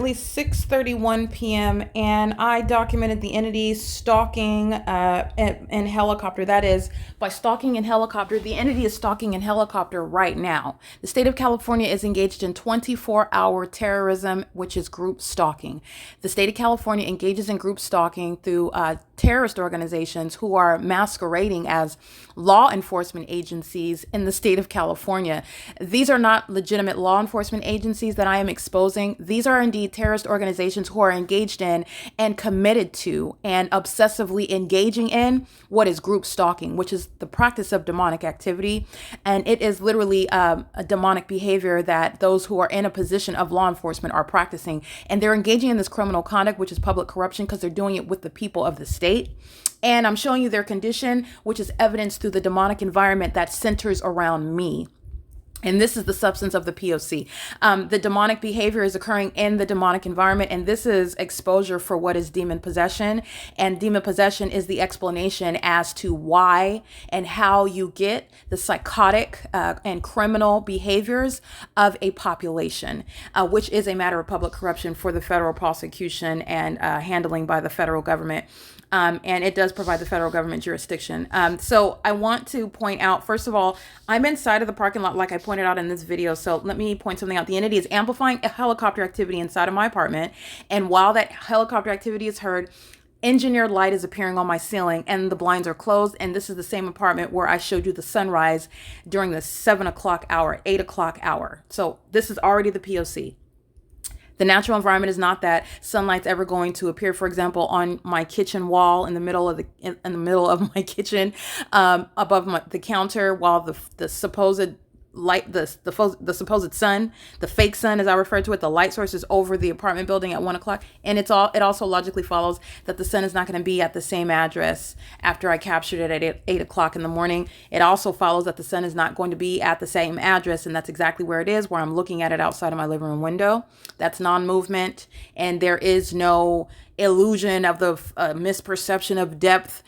approximately 6:31 p.m. and I documented the entity stalking in helicopter. That is, by stalking in helicopter, the entity is stalking in helicopter right now. The state of California is engaged in 24-hour terrorism, which is group stalking. The state of California engages in group stalking through terrorist organizations who are masquerading as law enforcement agencies in the state of California. These are not legitimate law enforcement agencies that I am exposing. These are indeed terrorist organizations who are engaged in and committed to and obsessively engaging in what is group stalking, which is the practice of demonic activity. And it is literally a demonic behavior that those who are in a position of law enforcement are practicing. And they're engaging in this criminal conduct, which is public corruption, because they're doing it with the people of the state. And I'm showing you their condition, which is evidenced through the demonic environment that centers around me. And this is the substance of the P.O.C. The demonic behavior is occurring in the demonic environment, and this is exposure for what is demon possession. And demon possession is the explanation as to why and how you get the psychotic and criminal behaviors of a population, which is a matter of public corruption for the federal prosecution and handling by the federal government. And it does provide the federal government jurisdiction. So I want to point out, first of all, I'm inside of the parking lot like I pointed out in this video. So let me point something out. The entity is amplifying a helicopter activity inside of my apartment. And while that helicopter activity is heard, engineered light is appearing on my ceiling and the blinds are closed. And this is the same apartment where I showed you the sunrise during the 7 o'clock hour, 8 o'clock hour. So this is already the P.O.C. The natural environment is not that sunlight's ever going to appear, for example, on my kitchen wall in the middle of my kitchen, above the counter, while the supposed light, the supposed sun, the fake sun, as I refer to it, the light source is over the apartment building at 1 o'clock. And it also logically follows that the sun is not going to be at the same address after I captured it at 8 o'clock in the morning. It also follows that the sun is not going to be at the same address. And that's exactly where it is, where I'm looking at it outside of my living room window. That's non-movement. And there is no illusion of the misperception of depth.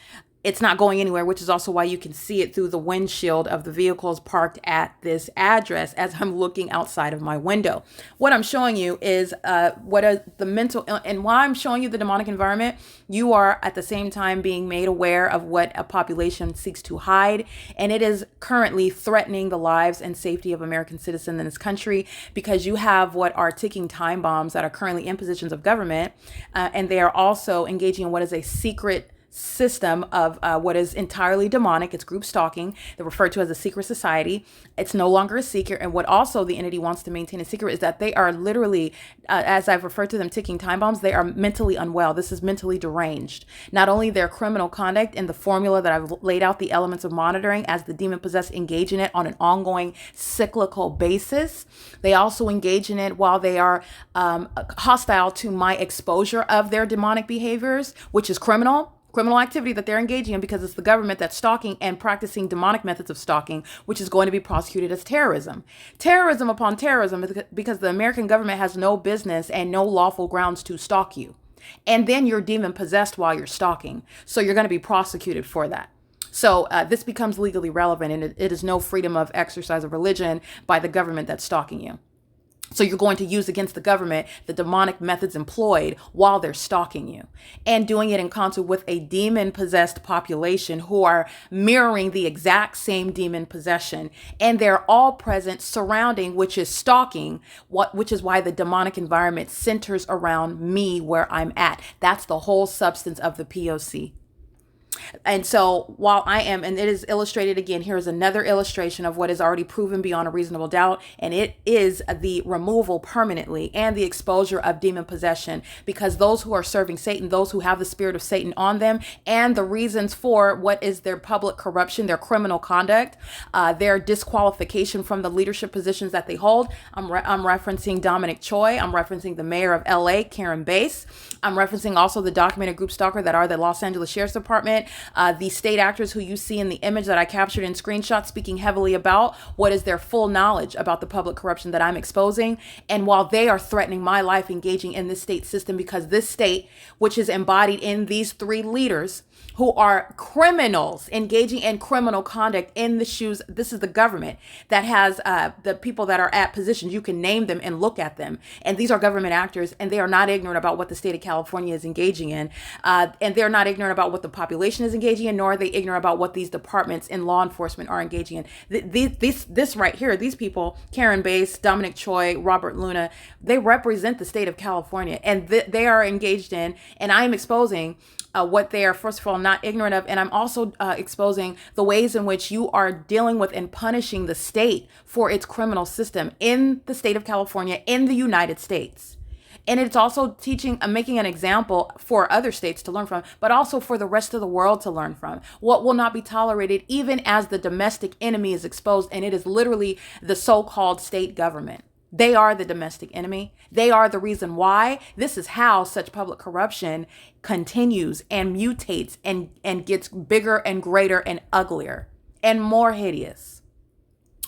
It's not going anywhere, which is also why you can see it through the windshield of the vehicles parked at this address as I'm looking outside of my window. What I'm showing you is what are the mental, and while I'm showing you the demonic environment, you are at the same time being made aware of what a population seeks to hide. And it is currently threatening the lives and safety of American citizens in this country, because you have what are ticking time bombs that are currently in positions of government. And they are also engaging in what is a secret system of what is entirely demonic. It's group stalking. They're referred to as a secret society. It's no longer a secret. And what also the entity wants to maintain a secret is that they are literally, as I've referred to them, ticking time bombs. They are mentally unwell. This is mentally deranged. Not only their criminal conduct and the formula that I've laid out, the elements of monitoring as the demon possessed engage in it on an ongoing cyclical basis, they also engage in it while they are hostile to my exposure of their demonic behaviors, which is criminal activity that they're engaging in, because it's the government that's stalking and practicing demonic methods of stalking, which is going to be prosecuted as terrorism. Terrorism upon terrorism, because the American government has no business and no lawful grounds to stalk you. And then you're demon possessed while you're stalking. So you're going to be prosecuted for that. So this becomes legally relevant, and it is no freedom of exercise of religion by the government that's stalking you. So you're going to use against the government the demonic methods employed while they're stalking you, and doing it in concert with a demon-possessed population who are mirroring the exact same demon possession. And they're all present surrounding, which is stalking, which is why the demonic environment centers around me where I'm at. That's the whole substance of the P.O.C. And so while I am, and it is illustrated again, here's another illustration of what is already proven beyond a reasonable doubt. And it is the removal permanently and the exposure of demon possession, because those who are serving Satan, those who have the spirit of Satan on them, and the reasons for what is their public corruption, their criminal conduct, their disqualification from the leadership positions that they hold. I'm referencing Dominic Choi. I'm referencing the mayor of LA, Karen Bass. I'm referencing also the documented group stalker that are the Los Angeles Sheriff's Department. The state actors who you see in the image that I captured in screenshots speaking heavily about what is their full knowledge about the public corruption that I'm exposing. And while they are threatening my life engaging in this state system, because this state, which is embodied in these three leaders who are criminals engaging in criminal conduct in the shoes. This is the government that has the people that are at positions. You can name them and look at them. And these are government actors, and they are not ignorant about what the state of California is engaging in. And they're not ignorant about what the population is engaging in, nor are they ignorant about what these departments in law enforcement are engaging in. This right here, these people, Karen Bass, Dominic Choi, Robert Luna, they represent the state of California, and they are engaged in, and I am exposing what they are, first of all, not ignorant of. And I'm also exposing the ways in which you are dealing with and punishing the state for its criminal system in the state of California, in the United States. And it's also teaching, making an example for other states to learn from, but also for the rest of the world to learn from. What will not be tolerated, even as the domestic enemy is exposed, and it is literally the so-called state government. They are the domestic enemy. They are the reason why. This is how such public corruption continues and mutates and gets bigger and greater and uglier and more hideous.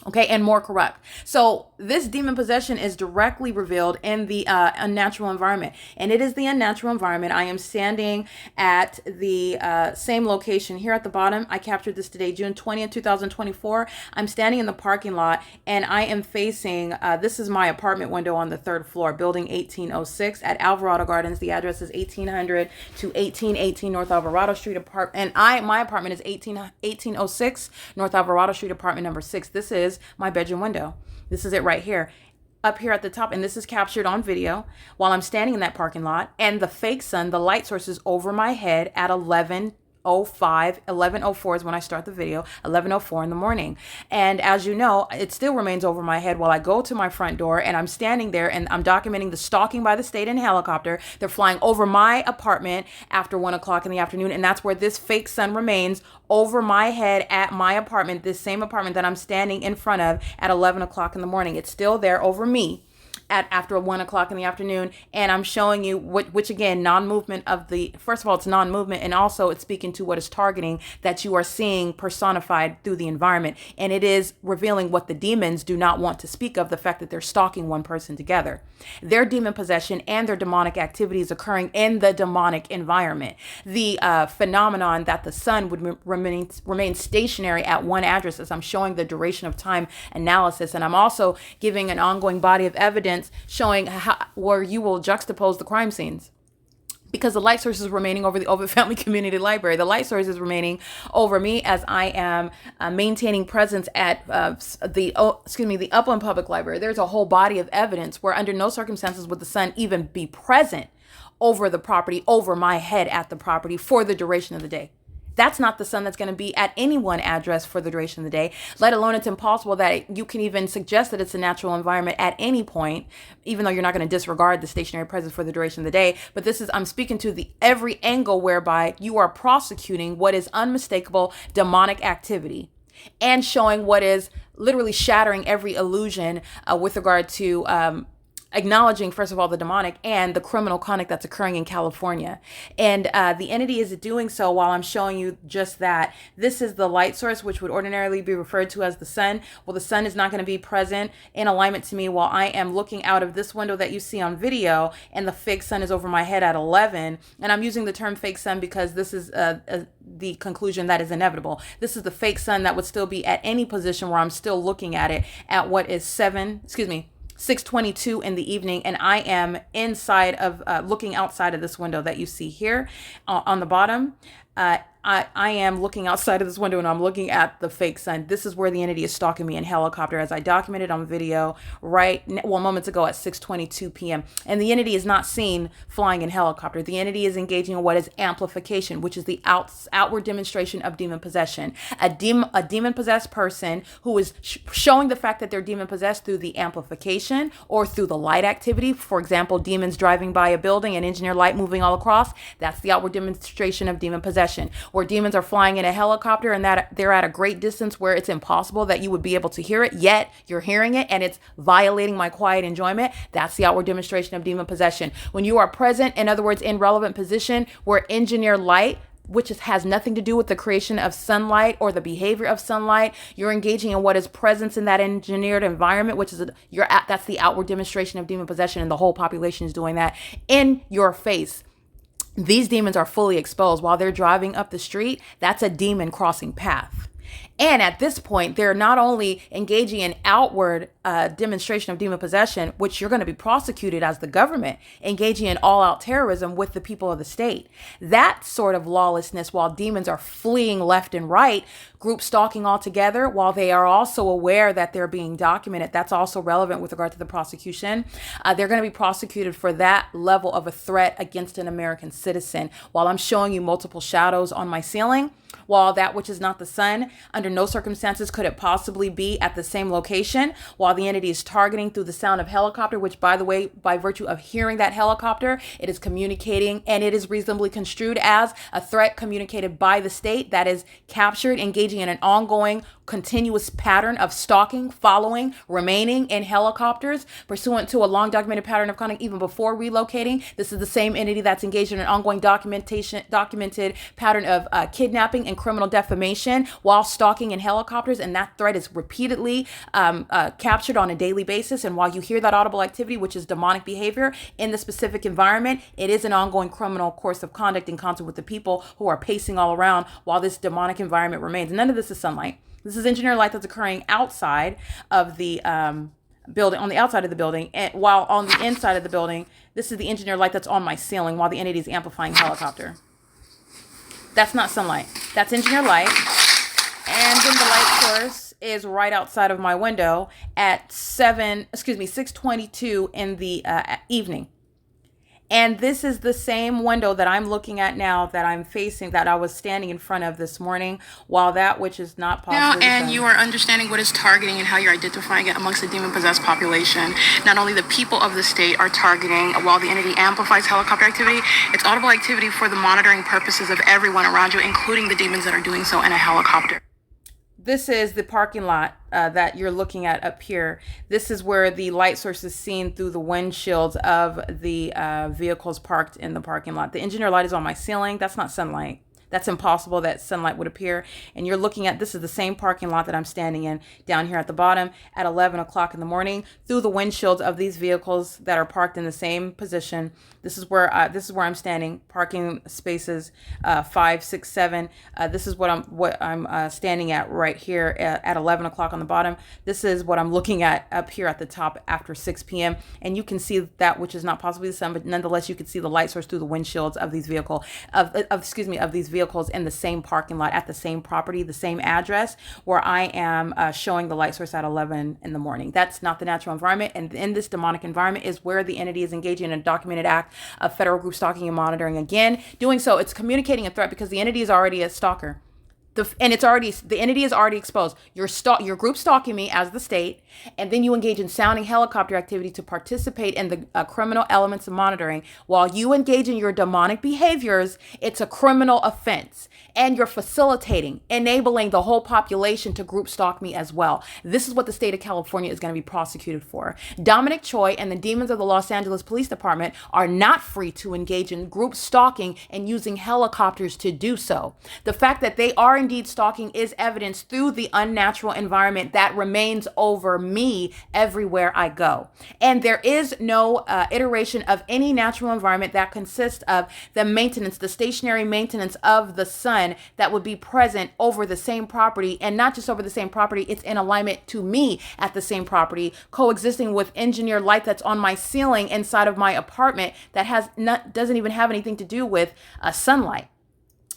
Okay, and more corrupt. So this demon possession is directly revealed in the unnatural environment. And it is the unnatural environment. I am standing at the same location here at the bottom. I captured this today, June 20th, 2024. I'm standing in the parking lot, and I am facing, this is my apartment window on the third floor, building 1806 at Alvarado Gardens. The address is 1800 to 1818 North Alvarado Street apartment. And my apartment is 1806 North Alvarado Street apartment number 6. This is my bedroom window. This is it right here, up here at the top. And this is captured on video while I'm standing in that parking lot. And the fake sun, the light source, is over my head at 11:04 is when I start the video, 11:04 in the morning. And as you know, it still remains over my head while I go to my front door, and I'm standing there and I'm documenting the stalking by the state in a helicopter. They're flying over my apartment after 1 o'clock in the afternoon. And that's where this fake sun remains, over my head at my apartment, this same apartment that I'm standing in front of at 11 o'clock in the morning. It's still there over me at after 1 o'clock in the afternoon. And I'm showing you which again, non-movement of the, first of all, it's non-movement, and also it's speaking to what is targeting that you are seeing personified through the environment. And it is revealing what the demons do not want to speak of, the fact that they're stalking one person together. Their demon possession and their demonic activities occurring in the demonic environment. The phenomenon that the sun would remain stationary at one address, as I'm showing the duration of time analysis. And I'm also giving an ongoing body of evidence showing how, where you will juxtapose the crime scenes. Because the light source is remaining over the Ovid Family Community Library. The light source is remaining over me as I am maintaining presence at the Upland Public Library. There's a whole body of evidence where under no circumstances would the sun even be present over the property, over my head at the property for the duration of the day. That's not the sun that's going to be at any one address for the duration of the day, let alone it's impossible that you can even suggest that it's a natural environment at any point, even though you're not going to disregard the stationary presence for the duration of the day. But this is, I'm speaking to the every angle whereby you are prosecuting what is unmistakable demonic activity and showing what is literally shattering every illusion with regard to acknowledging, first of all, the demonic and the criminal conduct that's occurring in California. And the entity is doing so while I'm showing you just that. This is the light source, which would ordinarily be referred to as the sun. Well, the sun is not going to be present in alignment to me while I am looking out of this window that you see on video, and the fake sun is over my head at 11. And I'm using the term fake sun because this is the conclusion that is inevitable. This is the fake sun that would still be at any position where I'm still looking at it at what is 6:22 in the evening, and I am inside of looking outside of this window that you see here on the bottom. I am looking outside of this window and I'm looking at the fake sun. This is where the entity is stalking me in helicopter, as I documented on video moments ago at 6:22 p.m. And the entity is not seen flying in helicopter. The entity is engaging in what is amplification, which is the outward demonstration of demon possession. A demon possessed person who is showing the fact that they're demon possessed through the amplification or through the light activity. For example, demons driving by a building and engineer light moving all across. That's the outward demonstration of demon possession. Where demons are flying in a helicopter and that they're at a great distance where it's impossible that you would be able to hear it, yet you're hearing it and it's violating my quiet enjoyment. That's the outward demonstration of demon possession. When you are present, in other words, in relevant position where engineer light has nothing to do with the creation of sunlight or the behavior of sunlight. You're engaging in what is presence in that engineered environment, which is that's the outward demonstration of demon possession, and the whole population is doing that in your face. These demons are fully exposed while they're driving up the street. That's a demon crossing path. And at this point, they're not only engaging in outward demonstration of demon possession, which you're going to be prosecuted as the government, engaging in all-out terrorism with the people of the state. That sort of lawlessness, while demons are fleeing left and right, group stalking altogether, while they are also aware that they're being documented, that's also relevant with regard to the prosecution. They're going to be prosecuted for that level of a threat against an American citizen. While I'm showing you multiple shadows on my ceiling, while that which is not the sun, under no circumstances could it possibly be at the same location, while the entity is targeting through the sound of helicopter, which, by the way, by virtue of hearing that helicopter, it is communicating, and it is reasonably construed as a threat communicated by the state that is captured, engaging in an ongoing, continuous pattern of stalking, following, remaining in helicopters, pursuant to a long documented pattern of conduct even before relocating. This is the same entity that's engaged in an ongoing documented pattern of kidnapping and criminal defamation while stalking in helicopters, and that threat is repeatedly captured on a daily basis. And while you hear that audible activity, which is demonic behavior in the specific environment, it is an ongoing criminal course of conduct in concert with the people who are pacing all around while this demonic environment remains. None of this is sunlight. This is engineered light that's occurring outside of the building, on the outside of the building, and while on the inside of the building, this is the engineered light that's on my ceiling while the entity is amplifying helicopter. That's not sunlight. That's engineered light. And then the light source is right outside of my window at 6:22 in the evening. And this is the same window that I'm looking at now, that I'm facing, that I was standing in front of this morning, while that which is not possible. Now, and you are understanding what is targeting and how you're identifying it amongst the demon-possessed population. Not only the people of the state are targeting, while the entity amplifies helicopter activity, it's audible activity for the monitoring purposes of everyone around you, including the demons that are doing so in a helicopter. This is the parking lot that you're looking at up here. This is where the light source is seen through the windshields of the vehicles parked in the parking lot. The engineer light is on my ceiling. That's not sunlight. That's impossible that sunlight would appear. And you're looking at, this is the same parking lot that I'm standing in down here at the bottom at 11 o'clock in the morning through the windshields of these vehicles that are parked in the same position. This is where I'm standing. Parking spaces 5, 6, 7. This is what I'm standing at right here at 11 o'clock on the bottom. This is what I'm looking at up here at the top after 6 p.m. And you can see that which is not possibly the sun, but nonetheless you can see the light source through the windshields of these of these vehicles in the same parking lot at the same property, the same address where I am showing the light source at 11 in the morning. That's not the natural environment. And in this demonic environment is where the entity is engaging in a documented act of federal group stalking and monitoring. Again, doing so, it's communicating a threat because the entity is already a stalker. The entity is already exposed. Your group stalking me as the state, and then you engage in sounding helicopter activity to participate in the criminal elements of monitoring. While you engage in your demonic behaviors, it's a criminal offense, and you're facilitating, enabling the whole population to group stalk me as well. This is what the state of California is going to be prosecuted for. Dominic Choi and the demons of the Los Angeles Police Department are not free to engage in group stalking and using helicopters to do so. The fact that they are indeed stalking is evidence through the unnatural environment that remains over me everywhere I go. And there is no iteration of any natural environment that consists of the maintenance, the stationary maintenance of the sun that would be present over the same property, and not just over the same property, it's in alignment to me at the same property, coexisting with engineered light that's on my ceiling inside of my apartment that doesn't even have anything to do with sunlight.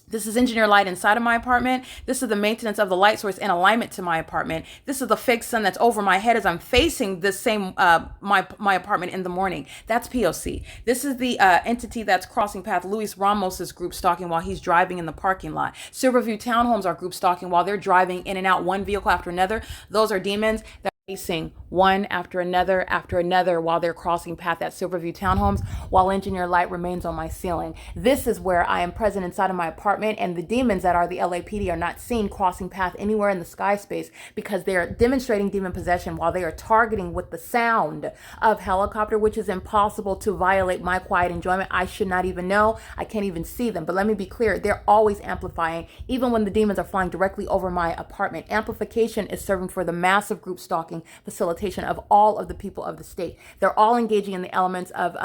This is engineered light inside of my apartment. This is the maintenance of the light source in alignment to my apartment. This is the fake sun that's over my head as I'm facing this same my apartment in the morning. That's P.O.C. This is the entity that's crossing path. Luis Ramos's group stalking while he's driving in the parking lot. Silverview Townhomes are group stalking while they're driving in and out one vehicle after another. Those are demons that Facing one after another while they're crossing path at Silverview Townhomes while engineer light remains on my ceiling. This is where I am present inside of my apartment, and the demons that are the LAPD are not seen crossing path anywhere in the sky space because they are demonstrating demon possession while they are targeting with the sound of helicopter, which is impossible to violate my quiet enjoyment. I should not even know. I can't even see them. But let me be clear, they're always amplifying, even when the demons are flying directly over my apartment. Amplification is serving for the massive group stalking facilitation of all of the people of the state. They're all engaging in the elements of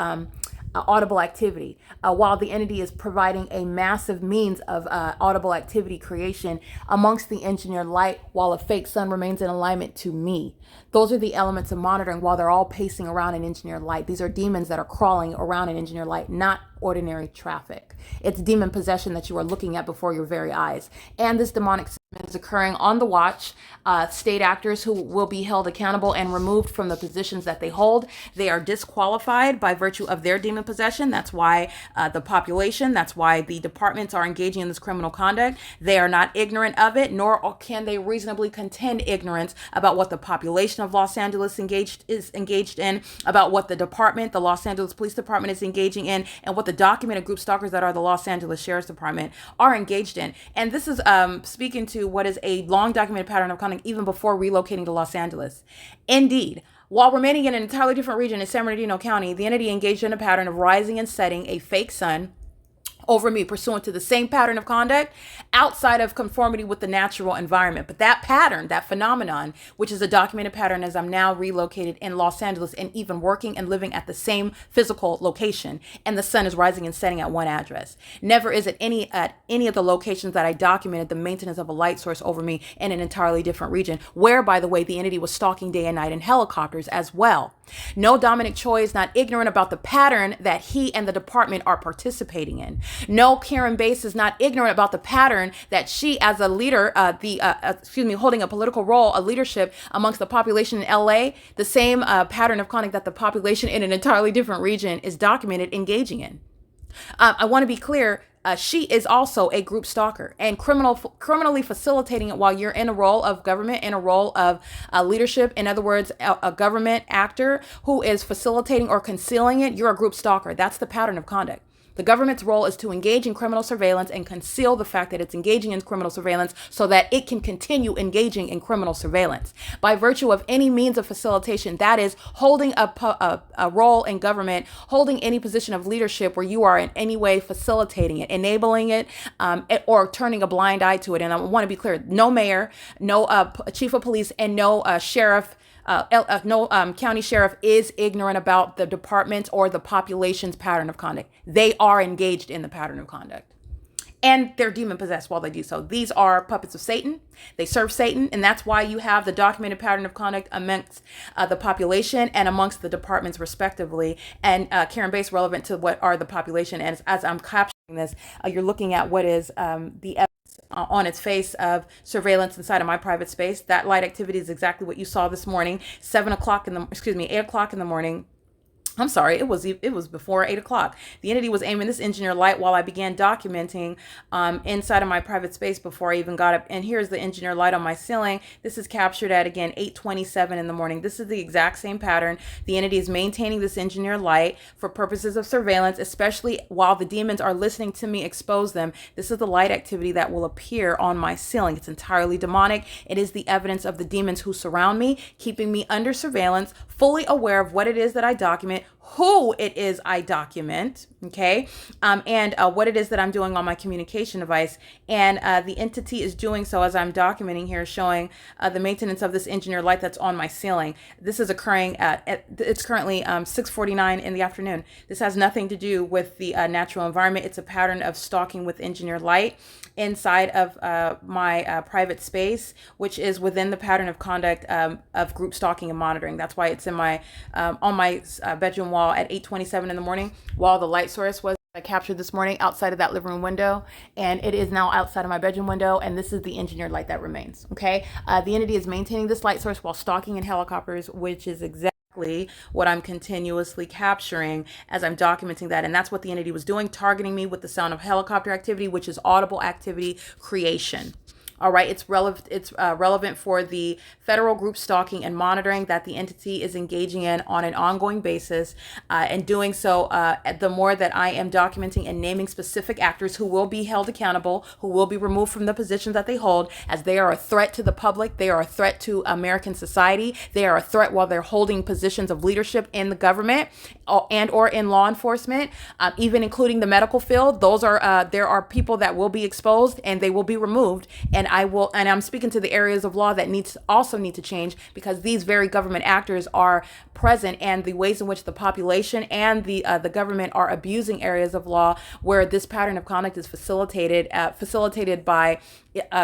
audible activity, while the entity is providing a massive means of audible activity creation amongst the engineered light while a fake sun remains in alignment to me. Those are the elements of monitoring while they're all pacing around in engineered light. These are demons that are crawling around in engineered light, not ordinary traffic. It's demon possession that you are looking at before your very eyes. And this demonic is occurring on the watch. State actors who will be held accountable and removed from the positions that they hold. They are disqualified by virtue of their demon possession. That's why the population, that's why the departments are engaging in this criminal conduct. They are not ignorant of it, nor can they reasonably contend ignorance about what the population of Los Angeles is engaged in, about what the department, the Los Angeles Police Department, is engaging in, and what the documented group stalkers that are the Los Angeles Sheriff's Department are engaged in. And this is speaking to what is a long documented pattern of conduct even before relocating to Los Angeles. Indeed, while remaining in an entirely different region in San Bernardino County, the entity engaged in a pattern of rising and setting a fake sun over me pursuant to the same pattern of conduct outside of conformity with the natural environment. But that pattern, that phenomenon, which is a documented pattern as I'm now relocated in Los Angeles and even working and living at the same physical location, and the sun is rising and setting at one address. Never is it at any of the locations that I documented the maintenance of a light source over me in an entirely different region, where, by the way, the entity was stalking day and night in helicopters as well. No, Dominic Choi is not ignorant about the pattern that he and the department are participating in. No, Karen Bass is not ignorant about the pattern that she, as a leader, holding a political role, a leadership amongst the population in LA, the same pattern of conduct that the population in an entirely different region is documented engaging in. I want to be clear. She is also a group stalker and criminally facilitating it while you're in a role of government, in a role of leadership. In other words, a government actor who is facilitating or concealing it, you're a group stalker. That's the pattern of conduct. The government's role is to engage in criminal surveillance and conceal the fact that it's engaging in criminal surveillance so that it can continue engaging in criminal surveillance. By virtue of any means of facilitation, that is holding a role in government, holding any position of leadership where you are in any way facilitating it, enabling it, or turning a blind eye to it. And I want to be clear, no mayor, no chief of police, and no sheriff, no county sheriff is ignorant about the department's or the population's pattern of conduct. They are engaged in the pattern of conduct. And they're demon possessed while they do so. These are puppets of Satan. They serve Satan. And that's why you have the documented pattern of conduct amongst the population and amongst the departments respectively. And Karen Bass, relevant to what are the population. And as I'm capturing this, you're looking at what is the on its face of surveillance inside of my private space. That light activity is exactly what you saw this morning, 8 o'clock in the morning. I'm sorry, it was before 8 o'clock. The entity was aiming this engineer light while I began documenting inside of my private space before I even got up. And here's the engineer light on my ceiling. This is captured at, again, 8:27 in the morning. This is the exact same pattern. The entity is maintaining this engineer light for purposes of surveillance, especially while the demons are listening to me expose them. This is the light activity that will appear on my ceiling. It's entirely demonic. It is the evidence of the demons who surround me, keeping me under surveillance, fully aware of what it is that I document, who it is I document, okay, and what it is that I'm doing on my communication device. And the entity is doing so as I'm documenting here, showing the maintenance of this engineer light that's on my ceiling. This is occurring it's currently 6:49 in the afternoon. This has nothing to do with the natural environment. It's a pattern of stalking with engineer light inside of my private space, which is within the pattern of conduct of group stalking and monitoring. That's why it's in my on my bedroom wall at 8:27 in the morning, while the light source was I captured this morning outside of that living room window, and it is now outside of my bedroom window, and this is the engineered light that remains. Okay, the entity is maintaining this light source while stalking in helicopters, which is exactly what I'm continuously capturing as I'm documenting that. And that's what the entity was doing, targeting me with the sound of helicopter activity, which is audible activity creation. All right, it's relevant. It's relevant for the federal group stalking and monitoring that the entity is engaging in on an ongoing basis, and doing so. The more that I am documenting and naming specific actors who will be held accountable, who will be removed from the positions that they hold, as they are a threat to the public, they are a threat to American society, they are a threat while they're holding positions of leadership in the government and or in law enforcement, even including the medical field. Those are there are people that will be exposed and they will be removed, and I'm speaking to the areas of law that need to change, because these very government actors are present, and the ways in which the population and the government are abusing areas of law where this pattern of conduct is facilitated by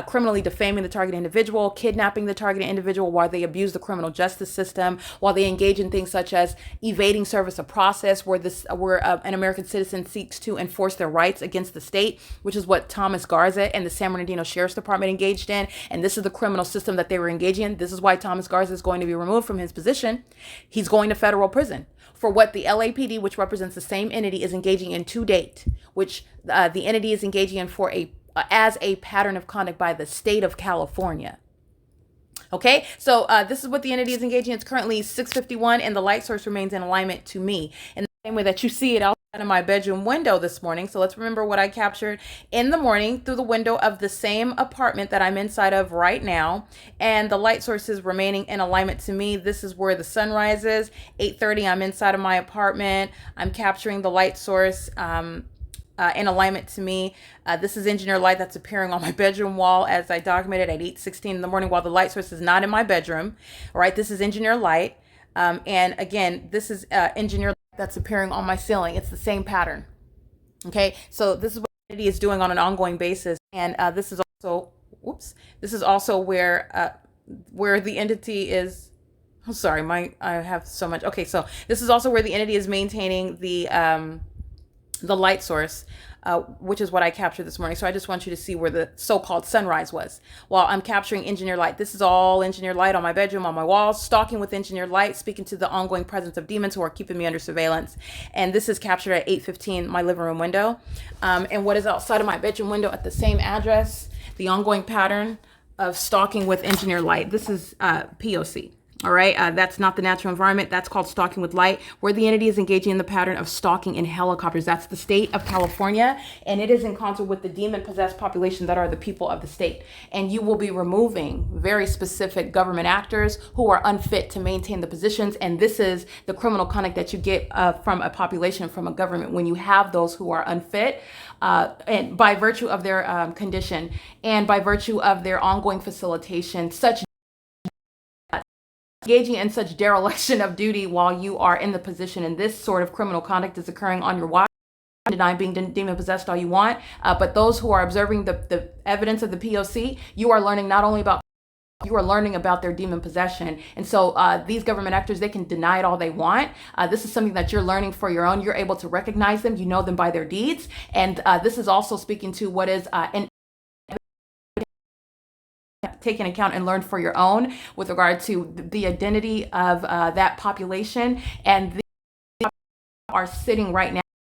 criminally defaming the target individual, kidnapping the target individual, while they abuse the criminal justice system, while they engage in things such as evading service of process, where an American citizen seeks to enforce their rights against the state, which is what Thomas Garza and the San Bernardino Sheriff's Department engaged in. And this is the criminal system that they were engaging in. This is why Thomas Garza is going to be removed from his position. He's going to federal prison for what the LAPD, which represents the same entity, is engaging in to date, which the entity is engaging in as a pattern of conduct by the state of California. Okay, so this is what the entity is engaging in. It's currently 6:51, and the light source remains in alignment to me in the same way that you see it outside of my bedroom window this morning. So let's remember what I captured in the morning through the window of the same apartment that I'm inside of right now, and the light source is remaining in alignment to me. This is where the sun rises. 8:30, I'm inside of my apartment. I'm capturing the light source in alignment to me. This is engineer light that's appearing on my bedroom wall as I documented at 8:16 in the morning while the light source is not in my bedroom. All right, this is engineer light. And again, this is engineer light that's appearing on my ceiling. It's the same pattern. Okay, so this is what the entity is doing on an ongoing basis. And this is also where the entity is. Oh, sorry, I have so much. Okay, so this is also where the entity is maintaining the light source, which is what I captured this morning. So I just want you to see where the so-called sunrise was. While I'm capturing engineer light, this is all engineer light on my bedroom, on my walls, stalking with engineer light, speaking to the ongoing presence of demons who are keeping me under surveillance. And this is captured at 8:15, my living room window. And what is outside of my bedroom window at the same address, the ongoing pattern of stalking with engineer light. This is P.O.C. All right, that's not the natural environment. That's called stalking with light, where the entity is engaging in the pattern of stalking in helicopters. That's the state of California, and it is in concert with the demon-possessed population that are the people of the state. And you will be removing very specific government actors who are unfit to maintain the positions. And this is the criminal conduct that you get from a population, from a government, when you have those who are unfit, and by virtue of their condition and by virtue of their ongoing facilitation, such engaging in such dereliction of duty while you are in the position. And this sort of criminal conduct is occurring on your watch. Deny being demon possessed all you want, but those who are observing the evidence of the P.O.C., you are learning about their demon possession. And so these government actors, they can deny it all they want. This is something that you're learning for your own. You're able to recognize them. You know them by their deeds. And this is also speaking to what is take into account and learn for your own with regard to the identity of that population. And these are sitting right now